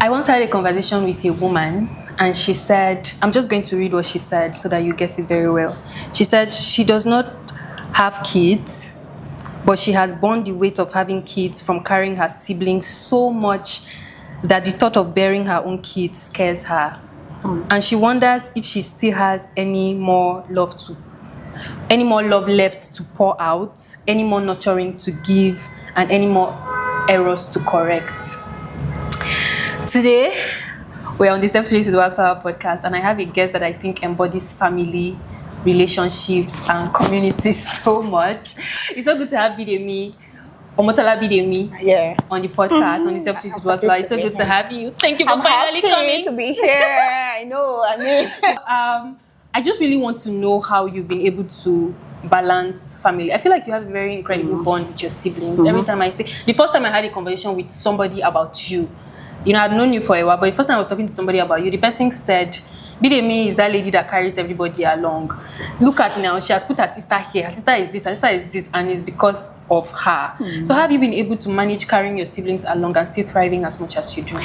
I once had a conversation with a woman, and she said, I'm just going to read what she said so that you guess it very well. She said she does not have kids, but she has borne the weight of having kids from carrying her siblings so much that the thought of bearing her own kids scares her. And she wonders if she still has any more love left to pour out, any more nurturing to give, and any more errors to correct. Today, we're on the Self-Studies with Wild Power podcast, and I have a guest that I think embodies family, relationships, and community so much. It's so good to have Bidemi, Omotola Bidemi, on the podcast, on the Self-Studies with Wild Power. It's so good to have you. Thank you for finally coming. To be here. I know. I just really want to know how you've been able to balance family. I feel like you have a very incredible bond with your siblings. Every time the first time I had a conversation with somebody about you, I've known you for a while, but the first time I was talking to somebody about you, the person said, Bidemi is that lady that carries everybody along. Look at now, she has put her sister here. Her sister is this, and it's because of her. So have you been able to manage carrying your siblings along and still thriving as much as you do?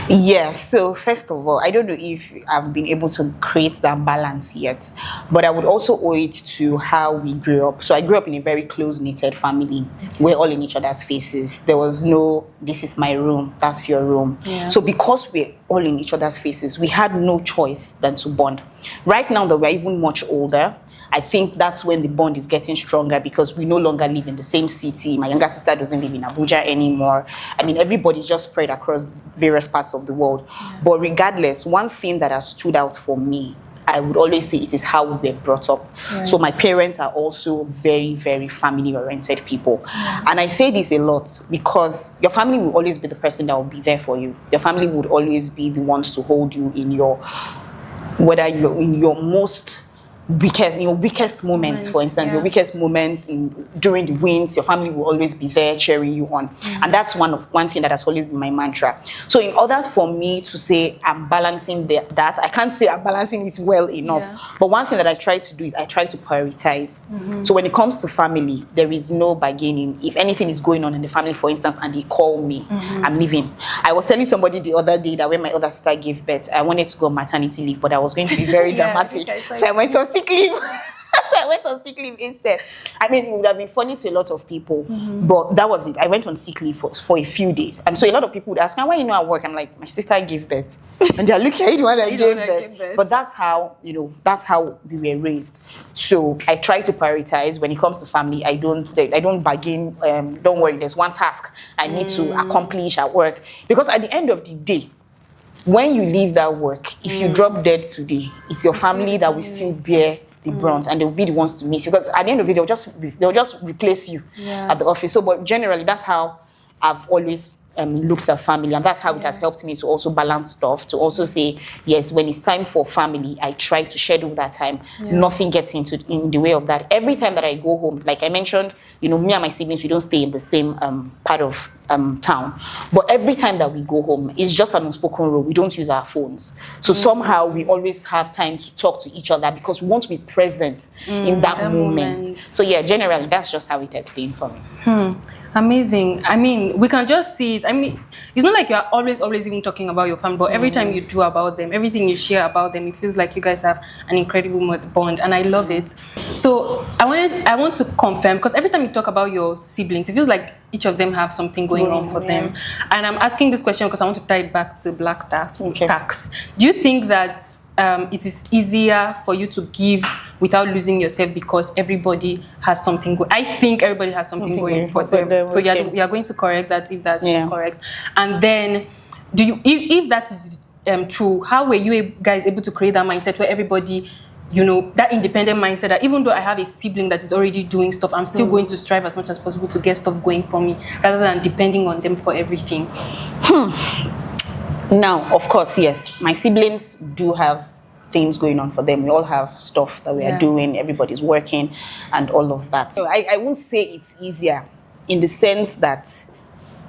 Yes. So first of all, I don't know if I've been able to create that balance yet, but I would also owe it to how we grew up. So I grew up in a very close-knitted family. We're all in each other's faces. There was no, this is my room, that's your room. Yeah. So because we're all in each other's faces, we had no choice than to bond. Right now that we're even much older, I think that's when the bond is getting stronger because we no longer live in the same city. My younger sister doesn't live in Abuja anymore. I mean, everybody's just spread across various parts of the world. Yeah. But regardless, one thing that has stood out for me, I would always say it is how we were brought up. Right. So my parents are also very, very family-oriented people. Yeah. And I say this a lot because your family will always be the person that will be there for you. Your family would always be the ones to hold you in whether you're in your most weakest moments, for instance, your weakest moments during the wins, your family will always be there cheering you on. And that's one thing that has always been my mantra. So in order for me to say I'm balancing that, I can't say I'm balancing it well enough. Yeah. But one thing that I try to do is I try to prioritize. So when it comes to family, there is no bargaining. If anything is going on in the family, for instance, and they call me, I'm leaving. I was telling somebody the other day that when my other sister gave birth, I wanted to go on maternity leave, but I was going to be very dramatic. So I went on sick leave. So I went on sick leave instead. I mean, it would have been funny to a lot of people, but that was it. I went on sick leave for a few days. And so a lot of people would ask me, why are you not at work? I'm like, my sister gave birth. And they're looking at the one that gave birth. But that's how we were raised. So I try to prioritize when it comes to family. I don't bargain. Don't worry, there's one task I need to accomplish at work. Because at the end of the day, when you leave that work, if you drop dead today, it's your family that will still bear the brunt, and they'll be the ones to miss you. Because at the end of it, they'll just replace you at the office. So, but generally, that's how I've always looked at family, and that's how it has helped me to also balance stuff. To also say, yes, when it's time for family, I try to schedule that time. Nothing gets in the way of that. Every time that I go home, like I mentioned, me and my siblings, we don't stay in the same part of town. But every time that we go home, it's just an unspoken rule. We don't use our phones. So somehow we always have time to talk to each other because we want to be present in that moment. So yeah, generally, that's just how it has been for me. Amazing. I mean, we can just see it. I mean, it's not like you're always even talking about your family, but every time you do about them, everything you share about them, it feels like you guys have an incredible bond, and I love it. So I want to confirm, because every time you talk about your siblings, it feels like each of them have something going on for them. And I'm asking this question because I want to tie it back to black tax. Do you think that it is easier for you to give without losing yourself because everybody has something going? I think everybody has something going for them. So you are going to correct that if that's correct. And then, if that is true, how were you guys able to create that mindset where everybody, that independent mindset that even though I have a sibling that is already doing stuff, I'm still going to strive as much as possible to get stuff going for me rather than depending on them for everything? Now, of course, yes, my siblings do have things going on for them. We all have stuff that we are doing. Everybody's working and all of that. So I won't say it's easier in the sense that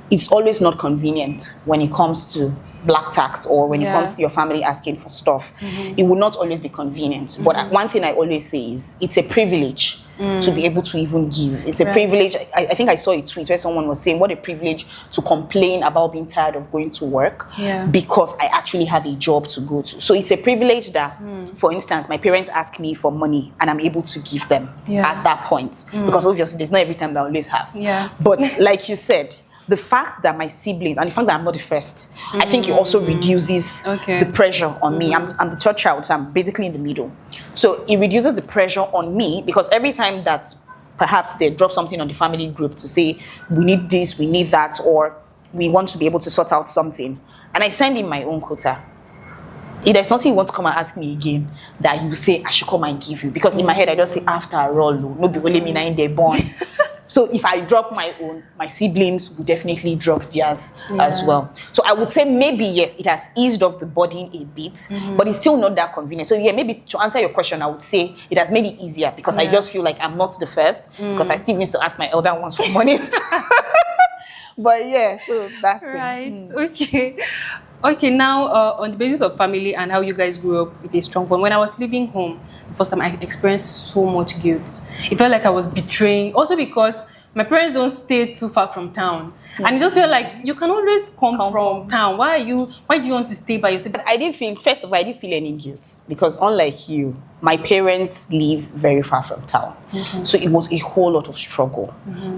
it's always not convenient when it comes to black tax or when it comes to your family asking for stuff. It will not always be convenient. But one thing I always say is it's a privilege to be able to even give. It's a privilege. I think I saw a tweet where someone was saying, what a privilege to complain about being tired of going to work because I actually have a job to go to. So it's a privilege that, for instance, my parents ask me for money and I'm able to give them at that point. Because obviously there's not every time that I always have. But like you said, the fact that my siblings, and the fact that I'm not the first, I think it also reduces the pressure on me. I'm the third child, so I'm basically in the middle. So it reduces the pressure on me because every time that perhaps they drop something on the family group to say, we need this, we need that, or we want to be able to sort out something, and I send in my own quota, if there's nothing you want to come and ask me again, that you say, I should come and give you. Because in my head, I just say, after all, no be only me nine day born. So if I drop my own, my siblings will definitely drop theirs as well. So I would say maybe, yes, it has eased off the burden a bit, but it's still not that convenient. So yeah, maybe to answer your question, I would say it has made it easier because I just feel like I'm not the first because I still need to ask my elder ones for money. But yeah, so that's it. Okay, now on the basis of family and how you guys grew up with a strong bond, when I was leaving home, the first time I experienced so much guilt. It felt like I was betraying, also because my parents don't stay too far from town. And it just felt like you can always come from town. Why do you want to stay by yourself? I didn't feel any guilt because unlike you, my parents live very far from town. So it was a whole lot of struggle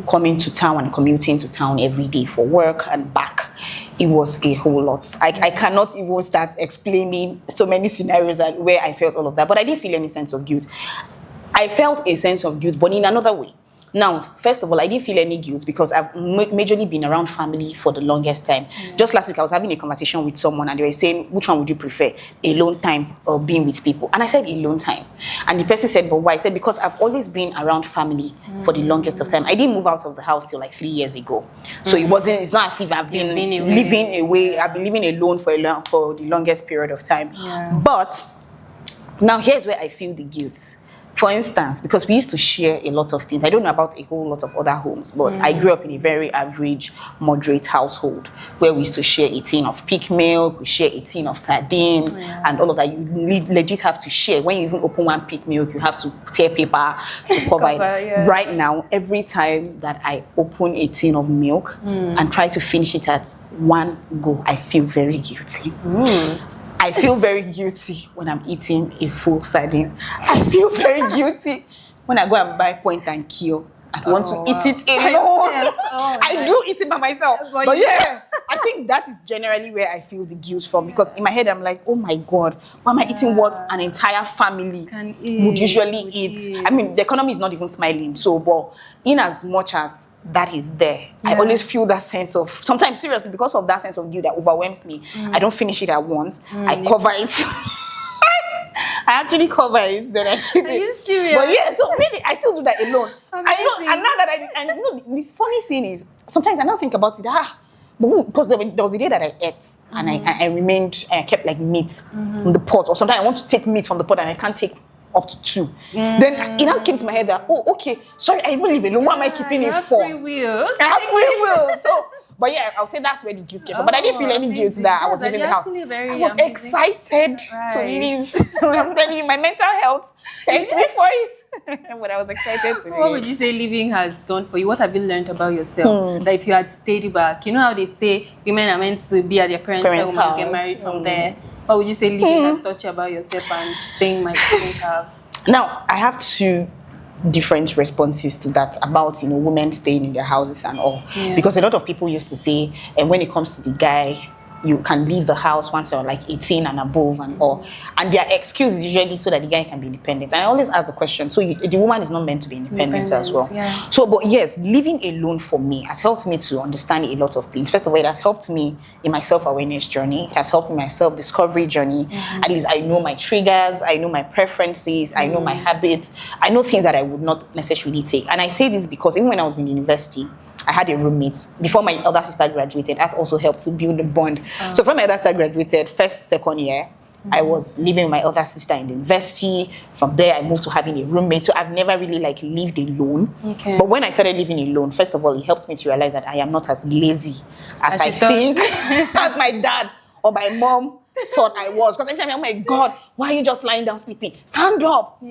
coming to town and commuting to town every day for work and back. It was a whole lot. I cannot even start explaining so many scenarios where I felt all of that, but I didn't feel any sense of guilt. I felt a sense of guilt, but in another way. Now, first of all, I didn't feel any guilt because I've majorly been around family for the longest time. Just last week, I was having a conversation with someone and they were saying, which one would you prefer, alone time or being with people? And I said, alone time. And the person said, but why? I said, because I've always been around family for the longest of time. I didn't move out of the house till like 3 years ago. So it's not as if I've been living away. I've been living alone for the longest period of time. But now here's where I feel the guilt. For instance, because we used to share a lot of things. I don't know about a whole lot of other homes, but I grew up in a very average, moderate household where we used to share a tin of peak milk, we share a tin of sardine, and all of that. You legit have to share. When you even open one peak milk, you have to tear paper to cover it. Right now, every time that I open a tin of milk and try to finish it at one go, I feel very guilty. I feel very guilty when I'm eating a full sardine. I feel very guilty when I go and buy Point and Kill. I want to eat it alone. I do eat it by myself. But yeah, I think that is generally where I feel the guilt from because in my head I'm like, oh my God, why am I eating what an entire family would usually eat? I mean, the economy is not even smiling. So, but in as much as that is there, I always feel that sense of, sometimes seriously, because of that sense of guilt that overwhelms me, I don't finish it at once. I cover it. I actually cover it, then I keep it. Are you serious? But yeah, so really, I still do that alone. I know, and now that I know, the funny thing is, sometimes I don't think about it. Because there was a day that I ate and I remained, I kept like meat in the pot, or sometimes I want to take meat from the pot and I can't take up to 2. Then it now came to my head that, oh, okay, sorry, I even live alone. Why am I keeping it for? Free will. I have free will. So, but yeah, I'll say that's where the guilt came from. But I didn't feel any guilt that I was leaving the house. I was excited to leave. I'm telling you, my mental health thanked me for it. But I was excited to leave. What would you say leaving has done for you? What have you learned about yourself? That if you had stayed back, you know how they say women are meant to be at their parents' home and get married from there. What would you say leaving has taught you about yourself and staying my parents have? Now, I have 2 different responses to that about, women staying in their houses and all. Because a lot of people used to say, and when it comes to the guy, you can leave the house once you're like 18 and above and all. And their excuse is usually so that the guy can be independent. And I always ask the question, so the woman is not meant to be independent as well. So, but yes, living alone for me has helped me to understand a lot of things. First of all, it has helped me in my self-awareness journey. It has helped me in my self-discovery journey. At least I know my triggers, I know my preferences, I know my habits. I know things that I would not necessarily take. And I say this because even when I was in university, I had a roommate before my elder sister graduated. That also helped to build a bond. So when my elder sister graduated, first, second year, I was living with my elder sister in the university. From there, I moved to having a roommate. So I've never really lived alone. But when I started living alone, first of all, it helped me to realize that I am not as lazy as I think, as my dad or my mom thought I was. Because every time I'm like, oh my God, why are you just lying down sleeping? Stand up,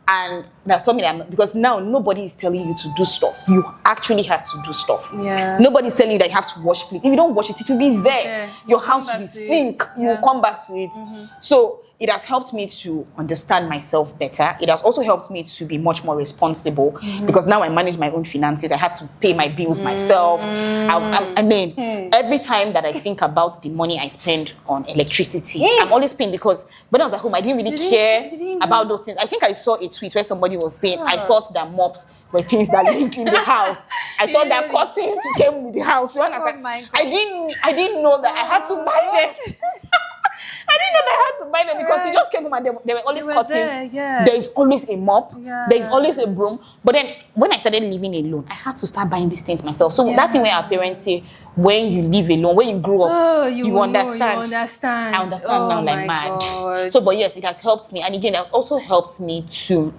And that's something because now nobody is telling you to do stuff. You actually have to do stuff. Yeah. Nobody's telling you that you have to wash plates. If you don't wash it, it will be there. Yeah. Your house will stink. You will come back to it. So it has helped me to understand myself better. It has also helped me to be much more responsible because now I manage my own finances. I have to pay my bills myself. I mean, every time that I think about the money I spend on electricity, I'm always paying because when I was at home, I didn't really care about those things. I think I saw a tweet where somebody was saying, I thought that mops were things that lived in the house. I thought that curtains came with the house. You understand? I didn't know that I had to buy them. I didn't know that I had to buy them because you just came home and there were always curtains. There is always a mop. There is always a broom. But then when I started living alone, I had to start buying these things myself. So that's when our parents say, when you live alone, when you grow up, you understand. I understand now like mad. So, but yes, it has helped me. And again, it has also helped me to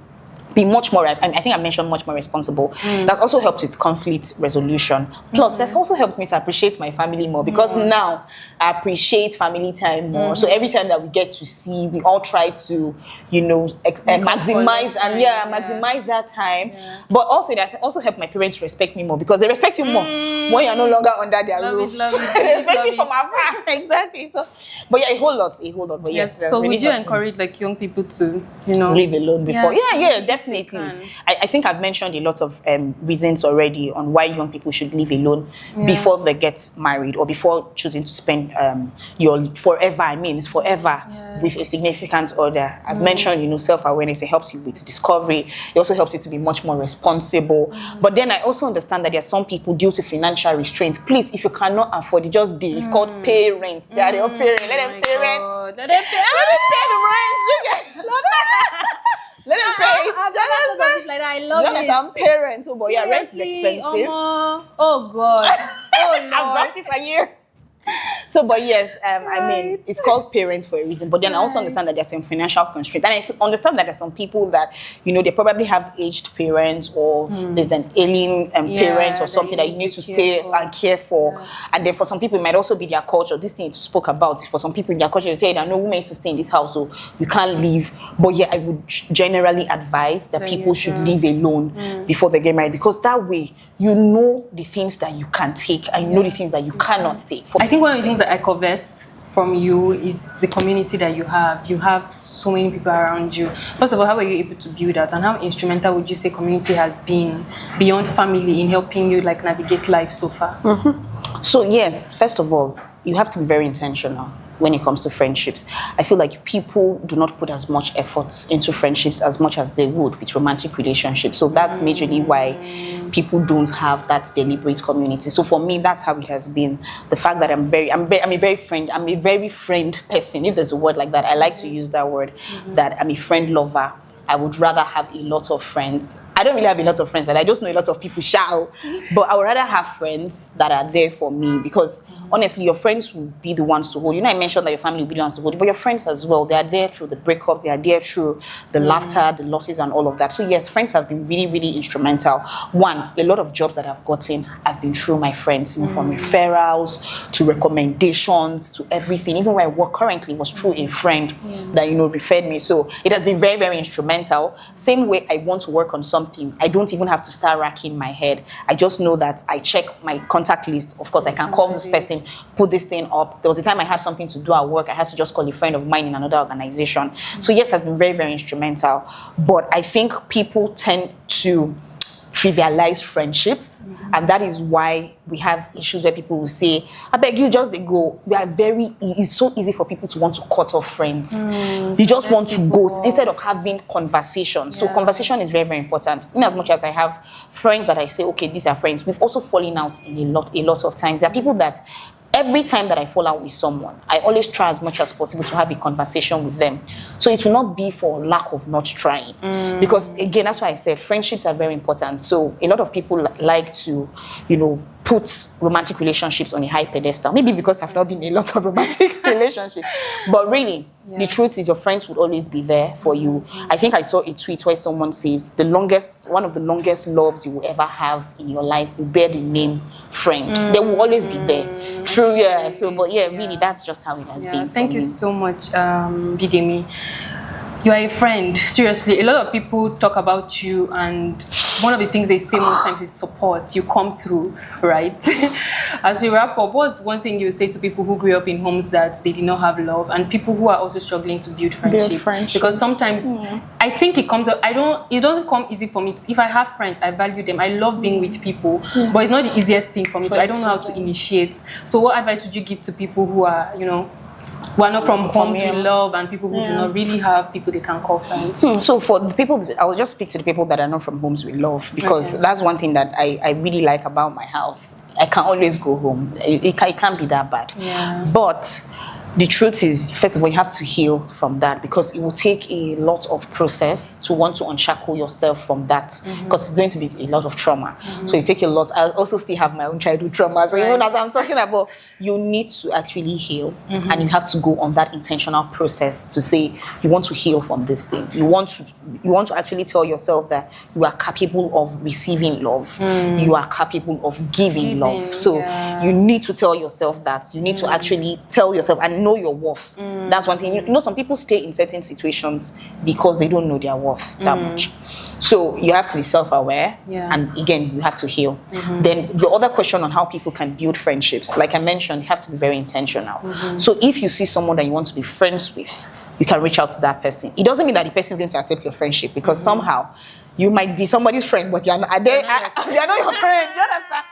be much more, I think I mentioned much more responsible. That's also helped with conflict resolution. Plus, that's also helped me to appreciate my family more because now I appreciate family time more. So every time that we get to see, we all try to, maximize and maximize that time. But also, it has also helped my parents respect me more because they respect you more when you're no longer under their roof. They respect you from afar. Exactly. So, but yeah, a whole lot. But yes. So really would you encourage like young people to, live alone before? Yeah, definitely. I think I've mentioned a lot of reasons already on why young people should live alone before they get married or before choosing to spend your forever. I mean, it's forever with a significant other. I've mentioned, self-awareness. It helps you with discovery. It also helps you to be much more responsible. But then I also understand that there are some people due to financial restraints. Please, if you cannot afford it, just do. It's called pay rent. They are their parents. Let them pay rent. Let them pay the rent. Let them pay. I love it. I'm parents, but yeah, rent is expensive. Oh God. Oh Lord. I've dropped it on you. So, but yes, I mean, it's called parents for a reason. But then I also understand that there's some financial constraints. And I understand that there's some people that, they probably have aged parents or there's an ailing parent or something that you need to stay and care for. And then for some people, it might also be their culture. This thing you spoke about, for some people in their culture, they say that no woman is to stay in this house, so you can't leave. But yeah, I would generally advise that people should live alone before they get married because that way, you know the things that you can take and you know the things that you cannot take. I think one of the things that I covet from you is the community that you have. You have so many people around you. First of all, how were you able to build that? And how instrumental would you say community has been beyond family in helping you navigate life so far? So yes, first of all, you have to be very intentional when it comes to friendships. I feel like people do not put as much effort into friendships as much as they would with romantic relationships. So that's majorly why people don't have that deliberate community. So for me, that's how it has been. The fact that I'm a very friend person. If there's a word like that, I like to use that word, that I'm a friend lover. I would rather have a lot of friends. I don't really have a lot of friends, but I just know a lot of people but I would rather have friends that are there for me because honestly, your friends will be the ones to hold you. I mentioned that your family will be the ones to hold you, but your friends as well. They are there through the breakups. They are there through the laughter, the losses, and all of that. So yes, friends have been really, really instrumental. One, a lot of jobs that I've gotten have been through my friends, from referrals to recommendations to everything. Even where I work currently was through a friend that referred me. So it has been very, very instrumental. Same way I want to work on something, I don't even have to start racking my head. I just know that I check my contact list. Of course, I can call this person, put this thing up. There was a time I had something to do at work. I had to just call a friend of mine in another organization. So yes, it has been very, very instrumental. But I think people tend to trivialize friendships, and that is why we have issues where people will say, I beg you, just go. It's so easy for people to want to cut off friends. You just want to go instead of having conversation. So conversation is very, very important. In as much as I have friends that I say, okay, these are friends, we've also fallen out in a lot of times. There are people that every time that I fall out with someone, I always try as much as possible to have a conversation with them. So it will not be for lack of not trying. Because again, that's why I said friendships are very important. So a lot of people like to, put romantic relationships on a high pedestal. Maybe because I've not been in a lot of romantic relationships. But really, the truth is your friends would always be there for you. I think I saw a tweet where someone says one of the longest loves you will ever have in your life will bear the name friend. They will always be there. True, yeah. So, but yeah, really, that's just how it has been. Thank you so much, Bidemi. You are a friend. Seriously, a lot of people talk about you, and one of the things they say most times is support. You come through, right? As we wrap up, what's one thing you would say to people who grew up in homes that they did not have love, and people who are also struggling to build friendships? Because sometimes I think it comes up. It doesn't come easy for me. If I have friends, I value them. I love being with people, but it's not the easiest thing for me. So I don't know how to initiate. So what advice would you give to people who are, who are not from homes we love, and people who do not really have people they can call friends? So for the people, I will just speak to the people that are not from homes we love, because that's one thing that I really like about my house. I can always go home. It can't be that bad. Yeah. But the truth is, first of all, you have to heal from that, because it will take a lot of process to want to unshackle yourself from that, because it's going to be a lot of trauma. So it takes a lot. I also still have my own childhood trauma. So even as I'm talking about, you need to actually heal, and you have to go on that intentional process to say you want to heal from this thing. You want to actually tell yourself that you are capable of receiving love. You are capable of giving love. So you need to tell yourself that. You need to actually tell yourself and know your worth. That's one thing. Some people stay in certain situations because they don't know their worth that much. So you have to be self-aware, and again, you have to heal. Then the other question on how people can build friendships, like I mentioned, you have to be very intentional. So if you see someone that you want to be friends with, you can reach out to that person. It doesn't mean that the person is going to accept your friendship, because somehow you might be somebody's friend, but they are not your friend. Do you understand?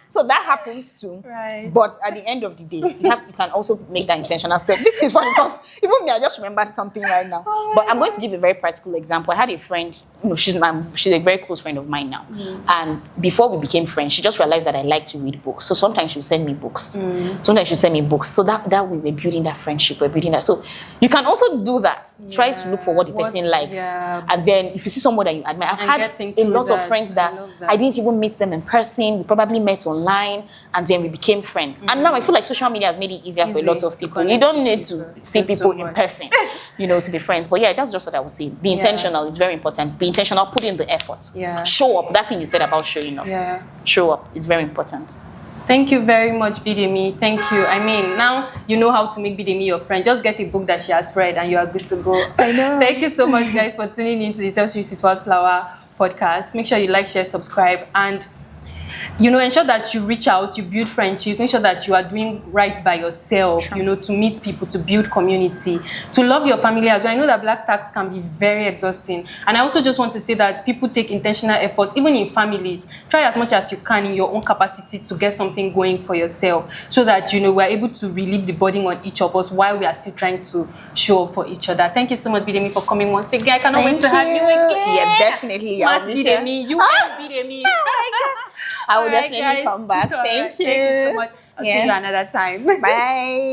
So that happens too. Right. But at the end of the day, you can also make that intentional step. This is funny because even me, I just remembered something right now. But I'm going to give a very practical example. I had a friend, she's a very close friend of mine now. And before we became friends, she just realized that I like to read books. So sometimes she would send me books. Sometimes she would send me books. So that we were building that friendship, we're building that. So you can also do that. Try to look for what the person likes. And then if you see someone that you admire, I've had a lot of friends that I didn't even meet them in person. We probably met online, and then we became friends. And now I feel like social media has made it easier for a lot of people. You don't need to see people in person, to be friends. But yeah, that's just what I would say. Be intentional is very important. Be intentional, put in the effort. Show up. That thing you said about showing up. Show up is very important. Thank you very much, Bidemi. Thank you. I mean, now you know how to make Bidemi your friend. Just get a book that she has read and you are good to go. I know. Thank you so much, guys, for tuning into the Self-Street with Wildflower podcast. Make sure you like, share, subscribe, and ensure that you reach out, you build friendships, make sure that you are doing right by yourself, to meet people, to build community, to love your family as well. I know that black tax can be very exhausting. And I also just want to say that people take intentional efforts, even in families. Try as much as you can in your own capacity to get something going for yourself, so that, we're able to relieve the burden on each of us while we are still trying to show up for each other. Thank you so much, Bidemi, for coming once again. I cannot wait to have you again. Yeah, definitely. Smart Bidemi. You are Bidemi. I will definitely come back. Thank you. Thank you so much. I'll see you another time. Bye.